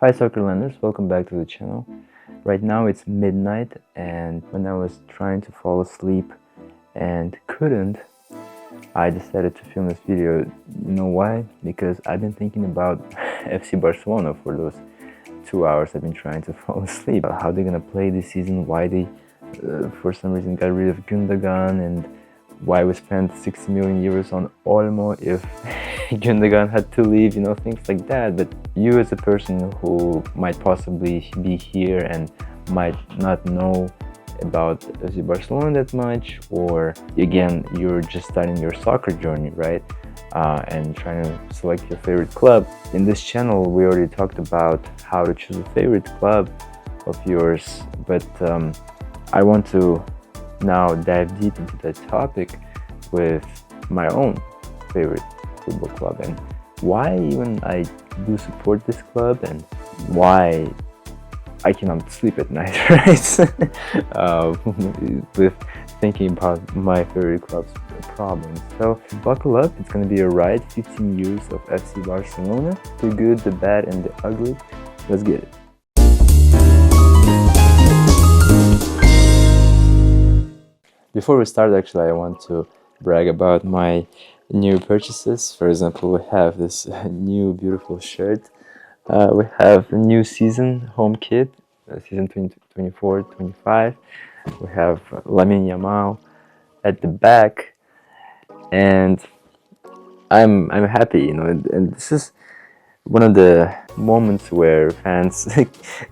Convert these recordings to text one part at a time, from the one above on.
Hi Soccerlanders, welcome back to the channel. Right now it's midnight, and when I was trying to fall asleep and couldn't, I decided to film this video. You know why? Because I've been thinking about FC Barcelona for those 2 hours I've been trying to fall asleep. How they're gonna play this season, why they for some reason got rid of Gundogan, and why we spent 60 million euros on Olmo if Gundogan had to leave, things like that. But you, as a person who might possibly be here and might not know about FC Barcelona that much, or again, you're just starting your soccer journey, right? And trying to select your favorite club. In this channel, we already talked about how to choose a favorite club of yours, but I want to now dive deep into that topic with my own favorite football club and why even I do support this club and why I cannot sleep at night, right? With thinking about my favorite club's problems. So buckle up, it's going to be a ride. 15 years of FC Barcelona, the good, the bad, and the ugly. Let's get it. Before we start, actually, I want to brag about my new purchases. For example, we have this new beautiful shirt. We have a new season home kit, season 2024-25. We have Lamine Yamal at the back, and I'm happy, and this is one of the moments where fans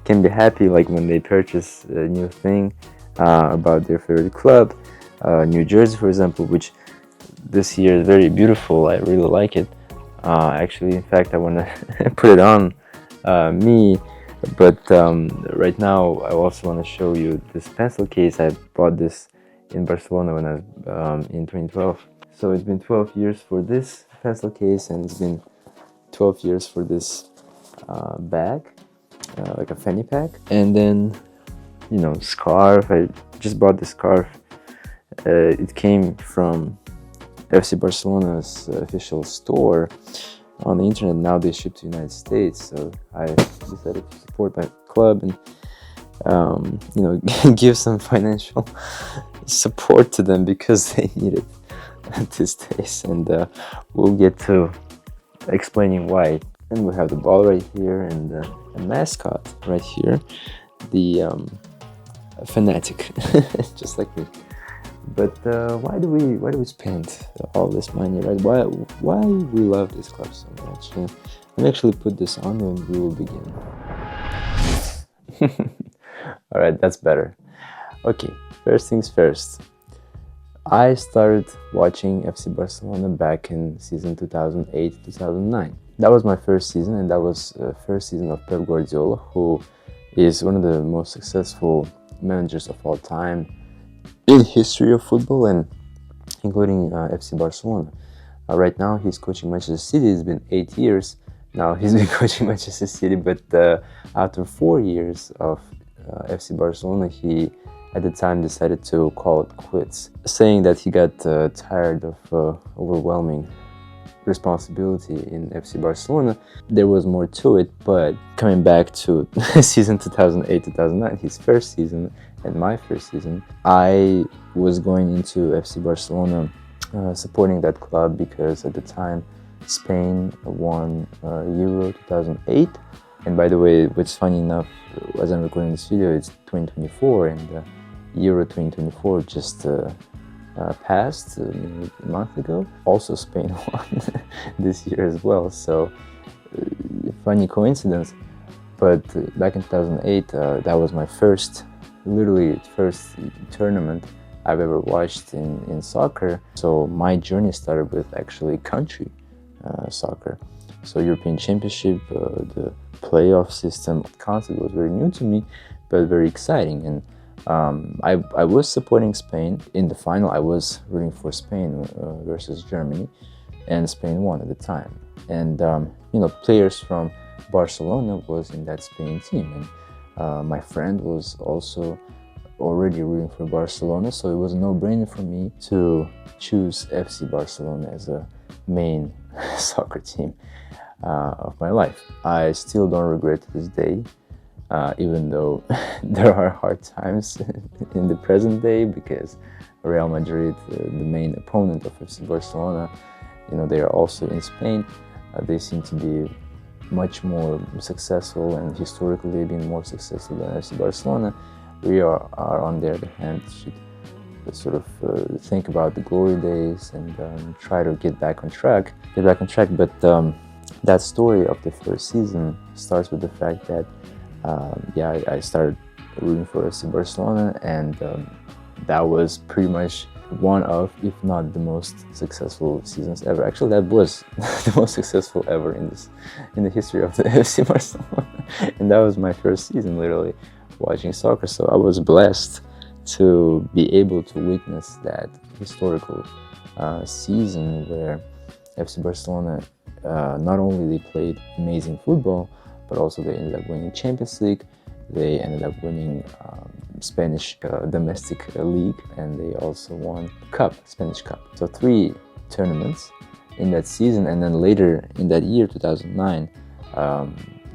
can be happy, like when they purchase a new thing about their favorite club. New jersey, for example, which this year is very beautiful. I really like it. Actually, in fact, I want to put it on me. But right now, I also want to show you this pencil case. I bought this in Barcelona when I was in 2012. So it's been 12 years for this pencil case, and it's been 12 years for this bag, like a fanny pack. And then, scarf. I just bought this scarf. It came from FC Barcelona's official store on the internet. Now they ship to the United States, so I decided to support my club and give some financial support to them because they need it these days. And we'll get to explaining why. And we have the ball right here and a mascot right here, the fanatic, just like me. But why do we spend all this money, right? Why we love this club so much? Let me actually put this on and we will begin. All right, that's better. Okay, first things first. I started watching FC Barcelona back in season 2008-2009. That was my first season, and that was the first season of Pep Guardiola, who is one of the most successful managers of all time in history of football, and including FC Barcelona. Right now he's coaching Manchester City. It's been 8 years now he's been coaching Manchester City, but after 4 years of FC Barcelona, he at the time decided to call it quits, saying that he got tired of overwhelming responsibility in FC Barcelona. There was more to it, but coming back to season 2008-2009, his first season and my first season, I was going into FC Barcelona supporting that club because at the time Spain won Euro 2008. And by the way, what's funny enough, as I'm recording this video, it's 2024, and Euro 2024 just passed a month ago. Also Spain won this year as well, so funny coincidence. But back in 2008, that was my literally first tournament I've ever watched in soccer. So my journey started with actually country soccer. So European Championship, the playoff system concept was very new to me, but very exciting. And I was supporting Spain. In the final, I was rooting for Spain versus Germany, and Spain won at the time. And players from Barcelona was in that Spain team, and my friend was also already rooting for Barcelona, so it was a no-brainer for me to choose FC Barcelona as a main soccer team. of my life. I still don't regret to this day, even though there are hard times in the present day, because Real Madrid, the main opponent of FC Barcelona, they are also in Spain. They seem to be much more successful, and historically they've been more successful than FC Barcelona. We are on the other hand, should sort of think about the glory days and try to get back on track. But that story of the first season starts with the fact that I started rooting for FC Barcelona, and that was pretty much one of, if not the most successful seasons ever. Actually, that was the most successful ever in the history of the FC Barcelona. And that was my first season, literally, watching soccer. So I was blessed to be able to witness that historical season where FC Barcelona, not only they played amazing football, but also they ended up winning Champions League. They ended up winning Spanish domestic league, and they also won Spanish Cup. So 3 tournaments in that season, and then later in that year, 2009,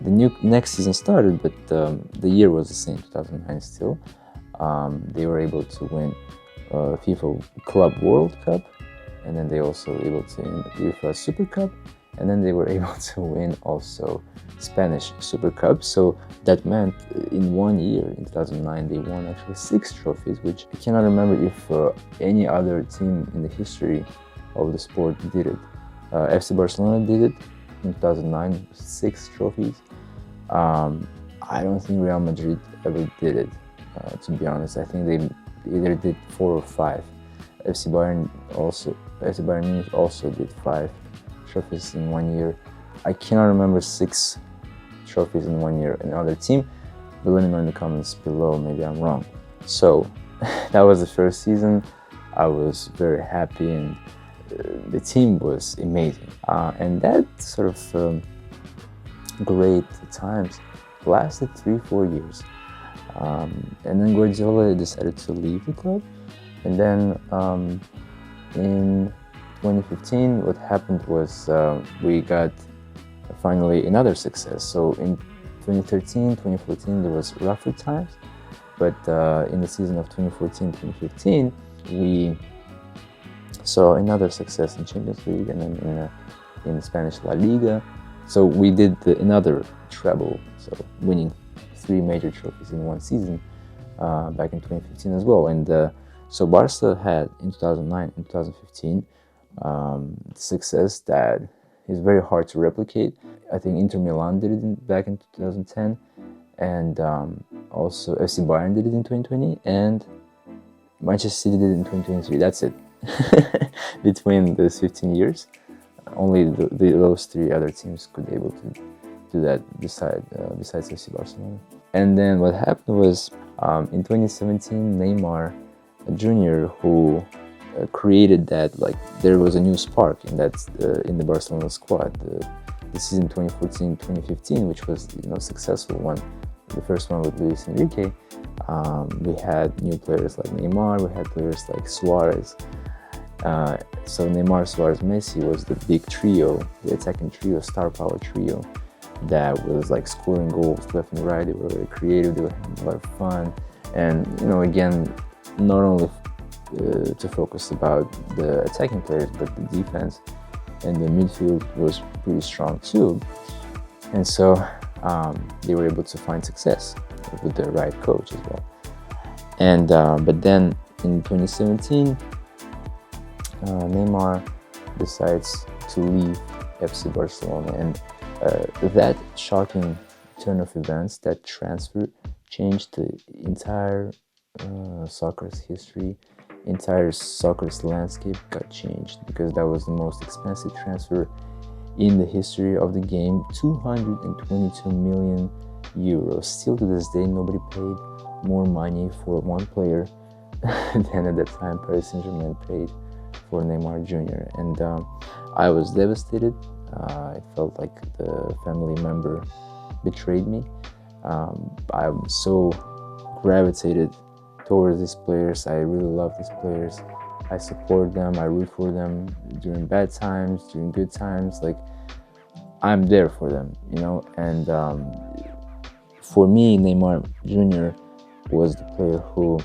the next season started, but the year was the same, 2009 still. They were able to win FIFA Club World Cup, and then they also were able to win UEFA Super Cup, and then they were able to win also Spanish Super Cup. So that meant in 1 year, in 2009, they won actually 6 trophies, which I cannot remember if any other team in the history of the sport did it. FC Barcelona did it in 2009, 6 trophies. I don't think Real Madrid ever did it, to be honest. I think they either did 4 or 5. FC Bayern Munich also did 5 trophies in 1 year. I cannot remember 6 trophies in 1 year. Another team, but let me know in the comments below, maybe I'm wrong. So that was the first season. I was very happy, and the team was amazing. And that sort of great times lasted 3-4 years. And then Guardiola decided to leave the club. And then in 2015, what happened was we got finally another success. So in 2013, 2014, there was rougher times, but in the season of 2014-2015, we saw another success in Champions League, and then in Spanish La Liga. So we did another treble, so winning 3 major trophies in 1 season back in 2015 as well. And so Barca had in 2009 and 2015 success that is very hard to replicate. I think Inter Milan did it back in 2010, and also FC Bayern did it in 2020, and Manchester City did it in 2023. That's it. Between those 15 years, only those 3 other teams could be able to do that besides FC Barcelona. And then what happened was in 2017, Neymar Jr., who created that, like, there was a new spark in that in the Barcelona squad. The season 2014-2015, which was successful one, the first one with Luis Enrique. We had new players like Neymar. We had players like Suarez. So Neymar, Suarez, Messi was the big trio, the attacking trio, star power trio that was like scoring goals left and right. They were very creative. They were having a lot of fun, and again, not only to focus about the attacking players, but the defense and the midfield was pretty strong too. And so they were able to find success with the right coach as well. And but then in 2017, Neymar decides to leave FC Barcelona, and that shocking turn of events, that transfer, changed the entire soccer's history. Entire soccer's landscape got changed, because that was the most expensive transfer in the history of the game. 222 million euros. Still to this day, nobody paid more money for one player than at that time Paris Saint-Germain paid for Neymar Jr. And I was devastated. I felt like the family member betrayed me. I'm so gravitated towards these players. I really love these players. I support them. I root for them during bad times, during good times. Like, I'm there for them, and for me, Neymar Jr. was the player who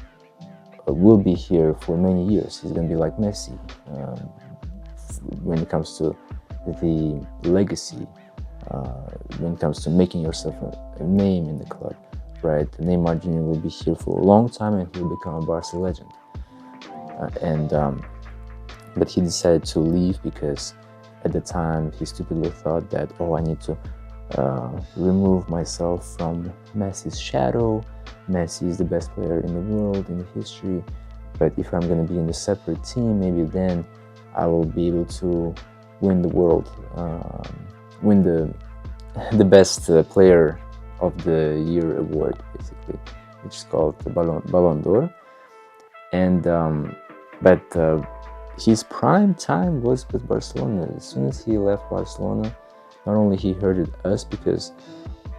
will be here for many years. He's going to be like Messi when it comes to the legacy, when it comes to making yourself a name in the club, right? Neymar Jr. will be here for a long time and he'll become a Barca legend. But he decided to leave because at the time he stupidly thought that, I need to remove myself from Messi's shadow. Messi is the best player in the world, in the history, but if I'm going to be in a separate team, maybe then I will be able to win the world, win the best player of the year award, basically, which is called the Ballon d'Or. And but his prime time was with Barcelona. As soon as he left Barcelona, not only he hurted us, because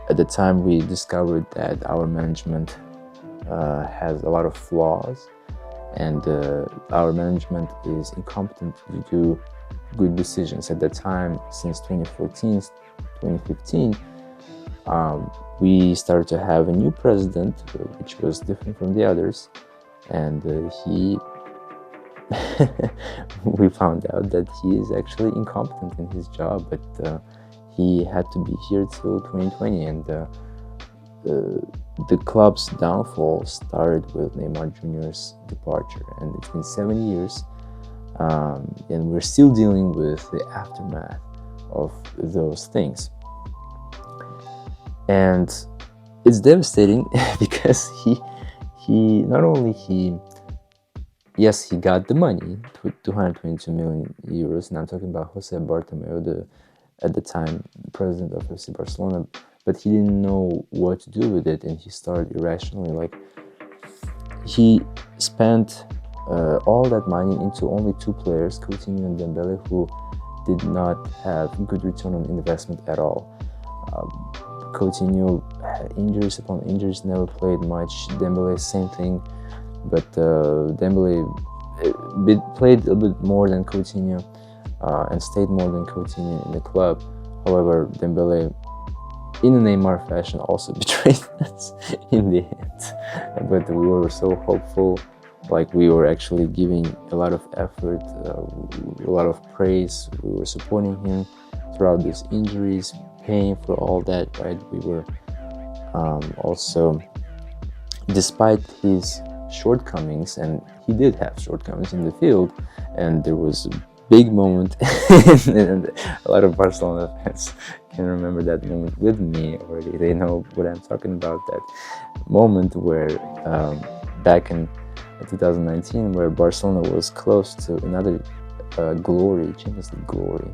at the time we discovered that our management has a lot of flaws, and our management is incompetent to do good decisions. At that time, since 2014, 2015, we started to have a new president, which was different from the others, and we found out that he is actually incompetent in his job, but he had to be here till 2020, and the club's downfall started with Neymar Jr.'s departure, and it's been 7 years, and we're still dealing with the aftermath of those things. And it's devastating because he not only yes, he got the money, 222 million euros, and I'm talking about Jose Bartomeu, at the time president of FC Barcelona, but he didn't know what to do with it, and he started irrationally. Like, he spent all that money into only two players, Coutinho and Dembele, who did not have good return on investment at all. Coutinho had injuries upon injuries, never played much. Dembele, same thing, but Dembele played a little bit more than Coutinho and stayed more than Coutinho in the club. However, Dembele, in a Neymar fashion, also betrayed us in the end. But we were so hopeful, like we were actually giving a lot of effort, a lot of praise. We were supporting him throughout these injuries, paying for all that, right? We were also, despite his shortcomings, and he did have shortcomings in the field, and there was a big moment, and a lot of Barcelona fans can remember that moment with me already. They know what I'm talking about, that moment where back in 2019, where Barcelona was close to another glory, Champions League glory.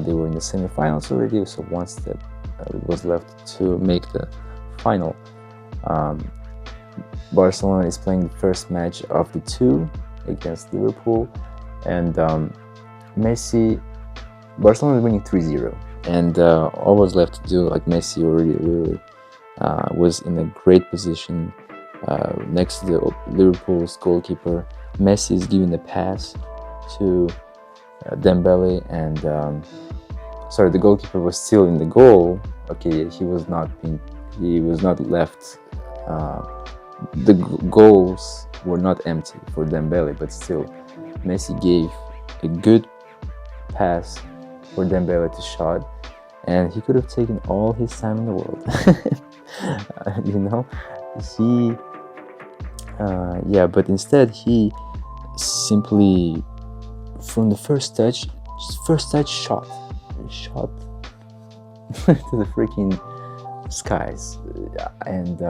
They were in the semi-finals already, so one step was left to make the final. Barcelona is playing the first match of the two against Liverpool, and Messi, Barcelona is winning 3-0, and all was left to do, like, Messi already really was in a great position next to the Liverpool's goalkeeper. Messi is giving the pass to Dembele, and the goalkeeper was still in the goal. Okay, he was not left. The goals were not empty for Dembele, but still, Messi gave a good pass for Dembele to shot, and he could have taken all his time in the world. But instead he simply, from the first touch, shot to the freaking skies, and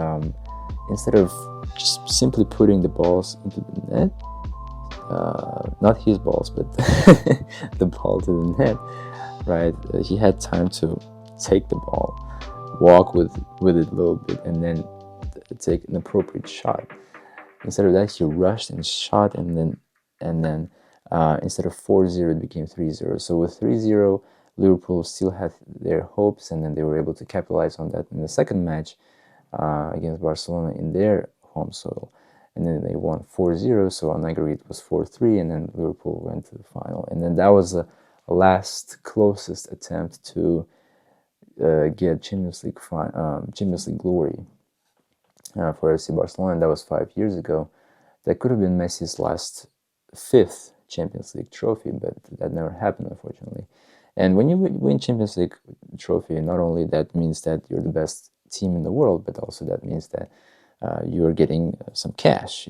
instead of just simply putting the balls into the net, not his balls, but the ball to the net, right? He had time to take the ball, walk with it a little bit, and then take an appropriate shot. Instead of that, he rushed and shot, and then instead of 4-0, it became 3-0. So with 3-0, Liverpool still had their hopes, and then they were able to capitalize on that in the second match against Barcelona in their home soil. And then they won 4-0, so on aggregate it was 4-3, and then Liverpool went to the final. And then that was the last closest attempt to get Champions League glory for FC Barcelona. And that was 5 years ago. That could have been Messi's last fifth Champions League trophy, but that never happened, unfortunately. And when you win Champions League trophy, not only that means that you're the best team in the world, but also that means that you're getting some cash,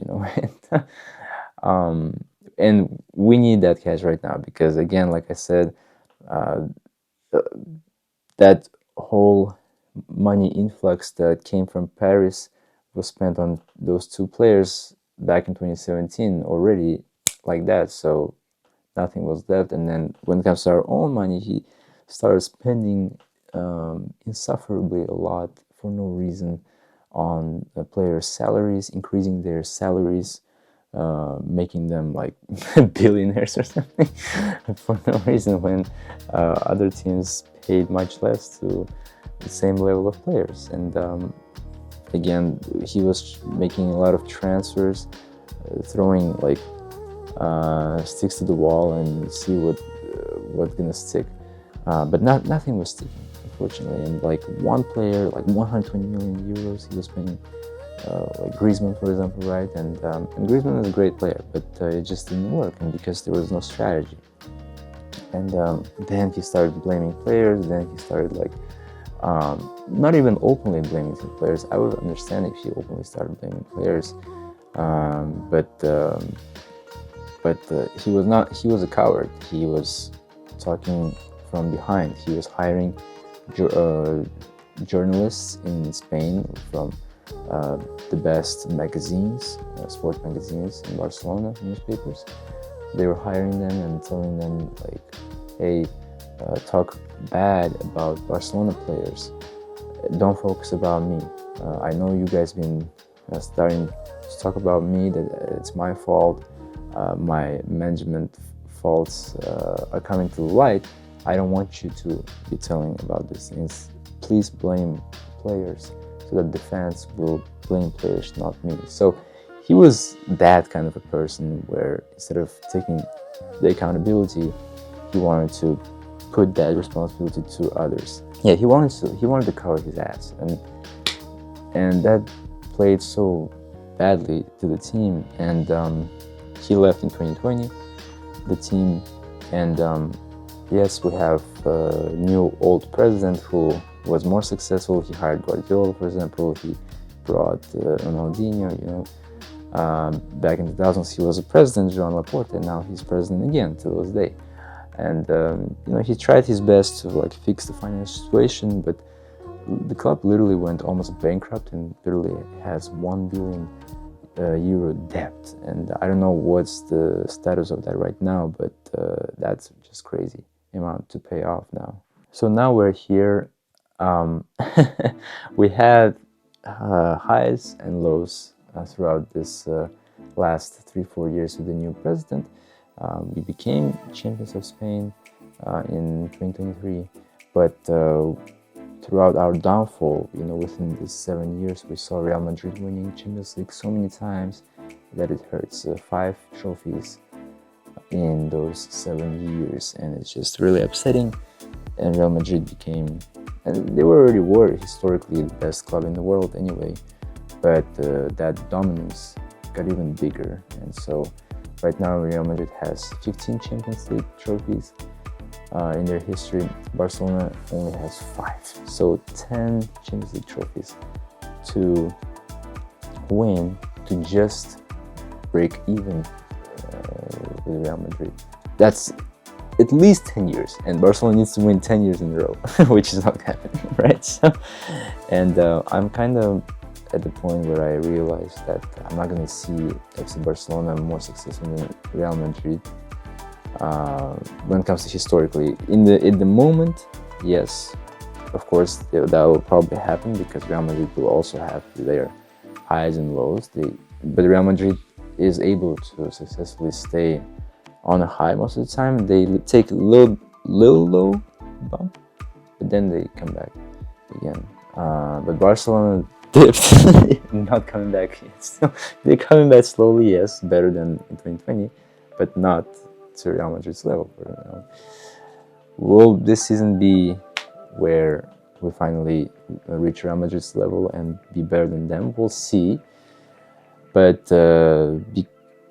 and we need that cash right now because, again, like I said, that whole money influx that came from Paris was spent on those two players back in 2017 already, like that. So nothing was left. And then when it comes to our own money, he started spending insufferably a lot for no reason on players' salaries, increasing their salaries, making them like billionaires or something for no reason, when other teams paid much less to the same level of players. And again, he was making a lot of transfers, throwing like sticks to the wall and see what's gonna stick. But nothing was sticking, unfortunately. And like one player, like 120 million euros, he was spending. Like Griezmann, for example, right? And Griezmann is a great player, but it just didn't work, and because there was no strategy. And then he started blaming players. Then he started like not even openly blaming players. I would understand if he openly started blaming players, but he was not. He was a coward. He was talking from behind. He was hiring journalists in Spain from the best magazines, sport magazines in Barcelona, newspapers. They were hiring them and telling them like, hey, talk bad about Barcelona players. Don't focus about me. I know you guys been starting to talk about me, that it's my fault, my management faults are coming to light. I don't want you to be telling about these things. Please blame players, so that the fans will blame players, not me. So he was that kind of a person where instead of taking the accountability, he wanted to put that responsibility to others. Yeah, he wanted to cover his ass, and that played so badly to the team. And he left in 2020, the team, and yes, we have a new old president who was more successful. He hired Guardiola, for example. He brought Ronaldinho, back in the 2000s he was a president, Joan Laporte, and now he's president again to this day. And he tried his best to like fix the financial situation, but the club literally went almost bankrupt and literally has 1 billion euro debt. And I don't know what's the status of that right now, but that's just crazy amount to pay off now. So now we're here. We had highs and lows throughout this last 3-4 years with the new president. We became champions of Spain in 2023, but throughout our downfall, within these 7 years, we saw Real Madrid winning Champions League so many times that it hurts. 5 trophies in those 7 years, and it's just really upsetting. And Real Madrid became, and they already were historically the best club in the world anyway, but that dominance got even bigger. And so right now Real Madrid has 15 Champions League trophies in their history. Barcelona only has 5, so 10 Champions League trophies to win, to just break even with Real Madrid. That's at least 10 years, and Barcelona needs to win 10 years in a row, which is not happening, right? So, and I'm kind of at the point where I realize that I'm not going to see FC Barcelona more successful than Real Madrid when it comes to historically. In the moment, yes, of course, that will probably happen because Real Madrid will also have their highs and lows. But Real Madrid is able to successfully stay on a high most of the time. They take a little low bump, but then they come back again. But Barcelona dipped, not coming back yet. So they're coming back slowly, yes, better than in 2020, but not to Real Madrid's level. Will this season be where we finally reach Real Madrid's level and be better than them. We'll see. But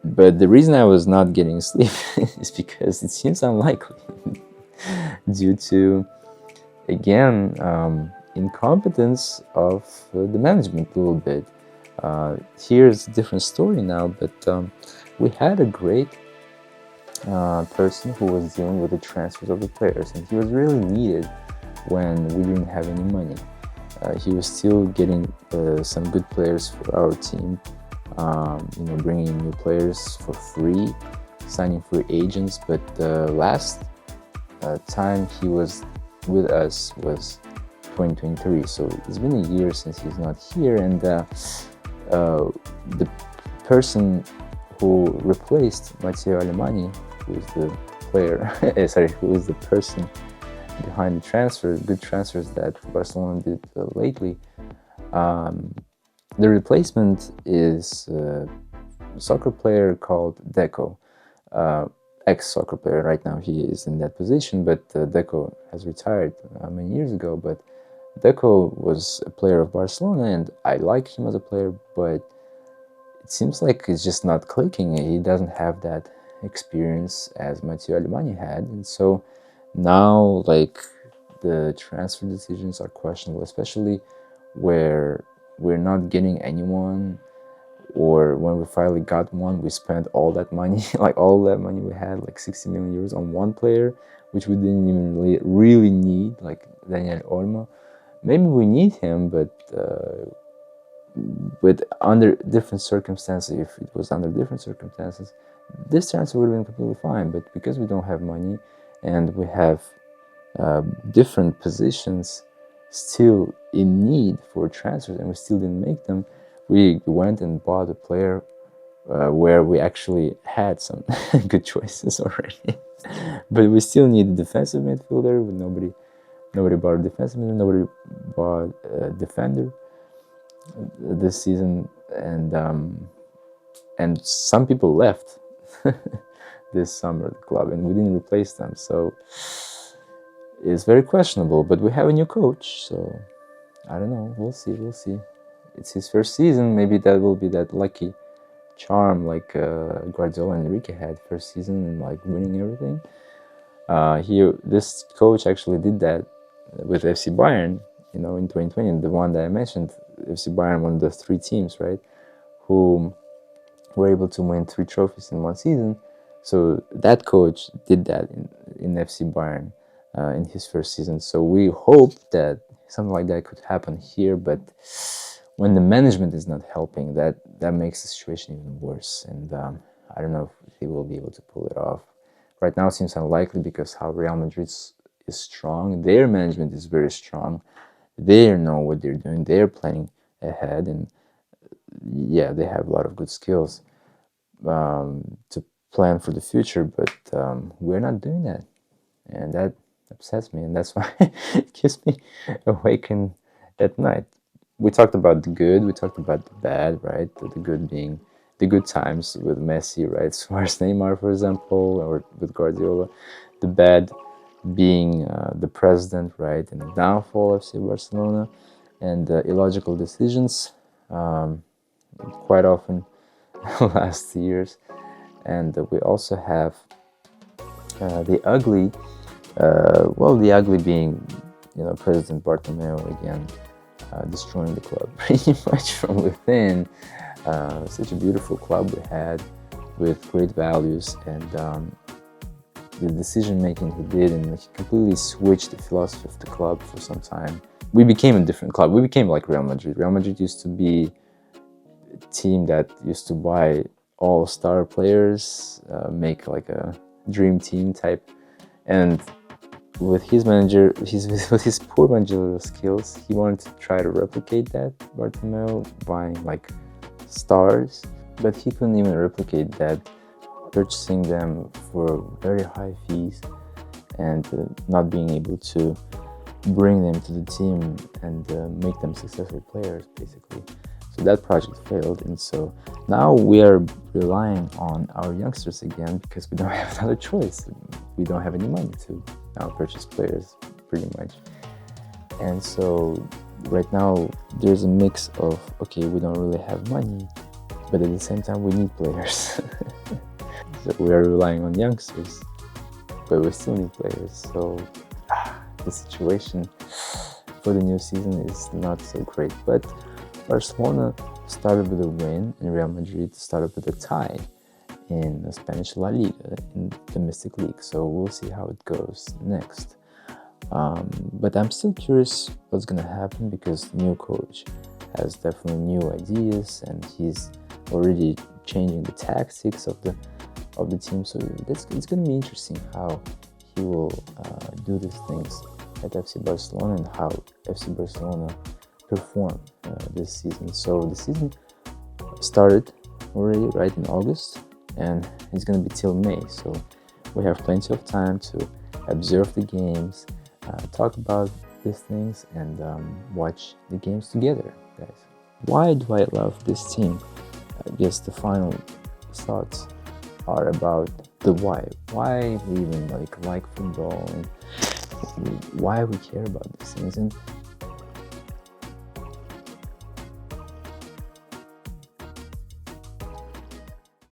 but the reason I was not getting sleep is because it seems unlikely due to, again, incompetence of the management a little bit. Here's a different story now, but we had a great person who was dealing with the transfers of the players, and he was really needed when we didn't have any money. He was still getting some good players for our team, bringing in new players for free, signing free agents. But the last time he was with us was 2023, so it's been a year since he's not here, and the person who replaced Matteo Alemany, who is the player, who is the person behind the transfer, good transfers that Barcelona did lately. The replacement is a soccer player called Deco, ex-soccer player. Right now he is in that position, but Deco has retired many years ago. But Deco was a player of Barcelona, and I like him as a player, but it seems like it's just not clicking. He doesn't have that experience as Matteo Alemany had, and so now, like, the transfer decisions are questionable, especially where we're not getting anyone, or when we finally got one, we spent all that money, like all that money we had, like 60 million euros on one player, which we didn't even really need, like Daniel Olmo. Maybe we need him, but under different circumstances, if it was under different circumstances, this transfer would have been completely fine. But because we don't have money and we have different positions still in need for transfers, and we still didn't make them, we went and bought a player where we actually had some good choices already. But we still need a defensive midfielder. With nobody bought a defensive midfielder, nobody bought a defender this season, and some people left this summer, the club, and we didn't replace them, so it's very questionable. But we have a new coach, so I don't know, we'll see. It's his first season. Maybe that will be that lucky charm like Guardiola and Enrique had first season and like winning everything. This coach actually did that with FC Bayern, in 2020, the one that I mentioned. FC Bayern, one of the three teams, right, who were able to win 3 trophies in one season. So that coach did that in FC Bayern in his first season. So we hope that something like that could happen here, but when the management is not helping, that makes the situation even worse. And I don't know if he will be able to pull it off. Right now it seems unlikely because how Real Madrid is strong. Their management is very strong. They know what they're doing. They're playing ahead, and yeah, they have a lot of good skills to plan for the future, but we're not doing that, and that upsets me, and that's why it keeps me awake at night. We talked about the good, we talked about the bad, right? The good being the good times with Messi, right? Suarez, Neymar, for example, or with Guardiola. The bad being the president, right? And the downfall of FC Barcelona, and illogical decisions, quite often last years. And we also have the ugly, the ugly being, President Bartomeu again, destroying the club pretty much from within. Such a beautiful club we had with great values, and the decision making he did, and he completely switched the philosophy of the club for some time. We became a different club. We became like Real Madrid. Real Madrid used to be a team that used to buy all-star players, make like a dream team type, and with his manager, with his poor managerial skills, he wanted to try to replicate that, Bartomeu, buying like stars, but he couldn't even replicate that, purchasing them for very high fees and not being able to bring them to the team and make them successful players, basically. So that project failed, and so now we are relying on our youngsters again because we don't have another choice. We don't have any money to now purchase players, pretty much. And so right now there's a mix of, okay, we don't really have money, but at the same time we need players. So we are relying on youngsters, but we still need players. So the situation for the new season is not so great. But Barcelona started with a win, and Real Madrid started with a tie in the Spanish La Liga, in the domestic league. So we'll see how it goes next. But I'm still curious what's gonna happen, because the new coach has definitely new ideas, and he's already changing the tactics of the team. So it's gonna be interesting how he will do these things at FC Barcelona, and how FC Barcelona perform this season. So the season started already right in August, and it's gonna be till May. So we have plenty of time to observe the games, talk about these things, and watch the games together, guys. Why do I love this team? I guess the final thoughts are about the why. Why we even like football, and why we care about these things. And